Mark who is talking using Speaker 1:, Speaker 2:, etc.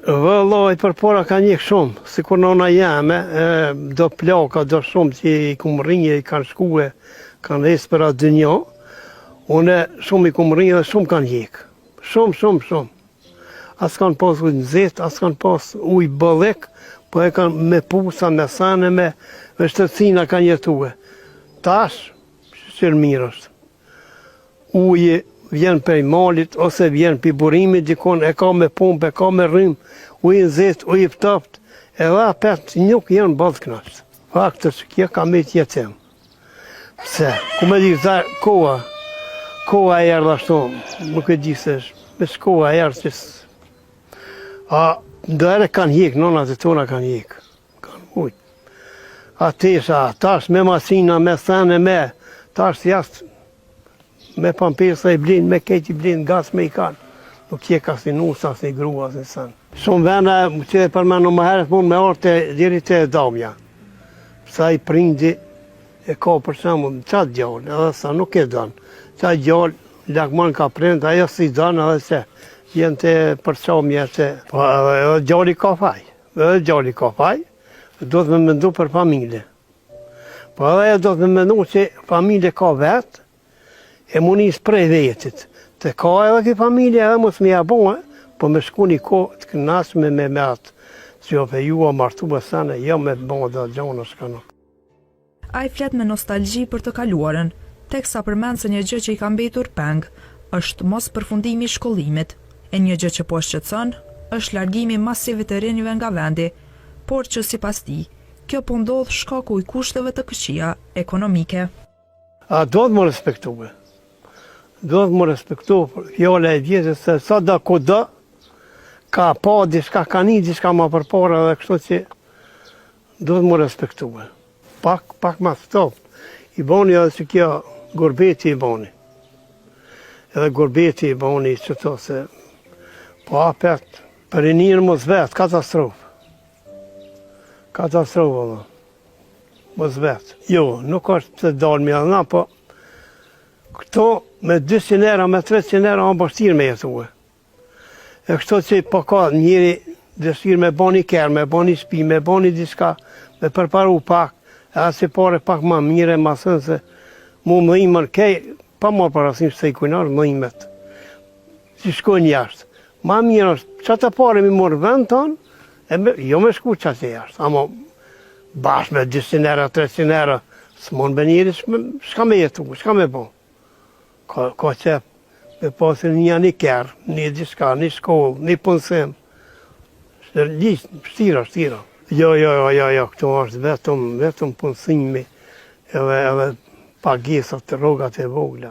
Speaker 1: Vëllai për para ka njeh shumë, si kur nona jeme, do plaka, do shumë që i kumë rinje, i kanë shkue, kanë esë për atë dënjo, une shumë i kumë rinje dhe shumë kanë hjekë. Shumë. As kanë pas ujë në zetë, as kanë pas ujë bëllek, po e kanë me pusa, me sane, me shtëcina kanë jetue. Tash, qërë mirë është. Ujë vjen për malit, ose vjen për burimit, dikon e ka me pompë, e ka me rrim, ujë në zetë, ujë pëtopt, edhe apet nuk janë badhë knasht. Faktës, kjo ka me tjetem. Pse, ku me di, koha e erdhë ashtu, nuk e di se me shkoha e erdhë që ndërë kanë hjekë, nonat e tona kanë hjekë, kanë ujtë. Atesha, tash me masina, me thane, tash jashtë, me pampesa i blinë, me kejt i blinë, gas me i kanë. Nuk je ka si nusa, si grua, si sanë. Shumë vene, që e përmenu më herët mund me orte diri të damja. Sa i prindi e ka për shemë, qatë gjallë, edhe sa nuk e dënë. Qatë gjallë, lakman ka prind, ajo si dënë edhe se. Jenë të përqamje që edhe gjalli ka faj, do të me mendu për familje. Po edhe do të me mendu që familje ka vetë, e munis prej vetit. Të ka edhe ki familje edhe mos me jabone, po me shku një kohë të kënasme me atë, që jo për ju a martu e sene, jo me bënë dhe gjonë shka nuk.
Speaker 2: A i flet me nostalgji për të kaluarën, teksa përmend se një gjë që i ka mbetur peng, është mos përfundimi i shkollimit. E një gjë që po shqetëson, është largimi masiv të rinjve nga vendi, por që sipas tij, kjo po ndodh shkaku i kushteve të këqija ekonomike.
Speaker 1: A do të më respektue. Do të më respektue fjala e vjetër se sa do kudo ka pa diçka, ka një diçka më përpara dhe kështu që do të më respektue. Pak më stop. I boni edhe që kjo gurbeti i boni. Edhe gurbeti i boni që to se po apet, për e njërë mos vetë, katastrofë. Katastrofë, mos vetë. Jo, nuk është të dalë me adhna, po këto me 200 euro, me 300 euro më bështirë me jetue. E kështu që po ka njëri dëshirë me bani kërë, me bani spi, me bani diska, me përparu pak, e asë që pare pak ma mire, ma sënë se mu më imën kej, pa ma parasim se i kujnarë më imet. Që shkojnë jashtë. Ma mirë është, që të pare mi morë vend tonë, jo me shku që të jashtë, ama bashkë me 200 euro, 300 euro, së mund be njëri, shka me jetu, shka me bo. Ka qep, me pasër një kërë, një diska, një shkollë, një punësim. Shtira. Jo, këto është vetëm punësimi, edhe pagesat të rogat e vogla.